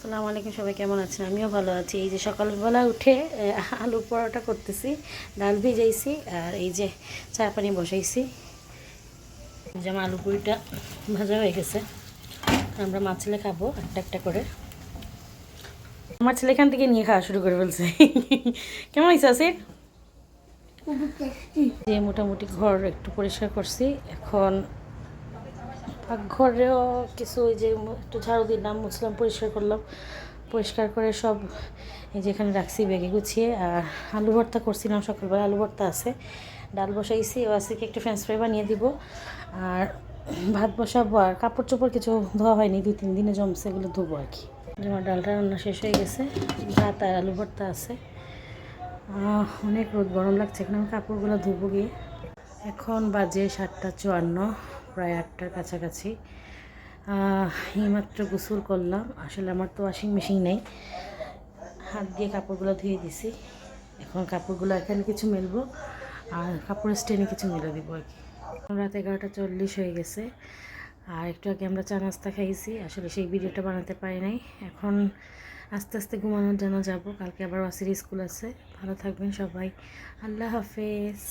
আসসালামু আলাইকুম, সবাই কেমন আছেন? আমিও ভালো আছি। এই যে সকালবেলা উঠে আলু পরোটা করতেছি, ডাল ভিজাইছি আর এই যে চা পানি বসাইছি। যেমন আলু পুরিটা ভাজা হয়ে গেছে, আমরা মা ছেলে খাবো একটা একটা করে। আমার ছেলে এখান থেকে নিয়ে খাওয়া শুরু করে ফেলছে। কেমন হয়েছে আসির? যে মোটামুটি ঘর একটু পরিষ্কার করছি, এখন পাকঘরেও কিছু ওই যে একটু ঝাড়ু দিলাম, মুছলাম, পরিষ্কার করলাম। পরিষ্কার করে সব এই যে এখানে রাখছি ব্যাগে গুছিয়ে। আর আলু ভর্তা করছিলাম সকালবেলা, আলু ভর্তা আছে, ডাল বসাইছি, ওয়াসিকে একটু ফ্রেঞ্চ ফ্রাই বানিয়ে দিব। আর ভাত বসাবো। আর কাপড় চোপড় কিছু ধোয়া হয়নি, 2-3 দিনে জমছে, এগুলো ধোবো আর কি। আমার ডালটা রান্না শেষ হয়ে গেছে, ভাত আর আলু ভর্তা আছে। অনেক রোদ, গরম লাগছে, এখানে আমি কাপড়গুলো ধুবো গিয়ে। এখন বাজে 7:54, প্রায় 8টার কাছাকাছি। এইমাত্র গোসল করলাম। আসলে আমার তো ওয়াশিং মেশিন নেই, হাত দিয়ে কাপড়গুলো ধুয়ে দিছি। এখন কাপড়গুলো এখানে কিছু মেলবো আর কাপড়ের স্টেনে কিছু মেলে দিব আর কি। রাত 11:40 হয়ে গেছে। আর একটু আগে আমরা চা নাস্তা খাইছি, আসলে সেই ভিডিওটা বানাতে পারি নাই। এখন আস্তে আস্তে ঘুমানোর জন্য যাব, কালকে আবার ওয়াসির স্কুল আছে। ভালো থাকবেন সবাই, আল্লাহ হাফেজ।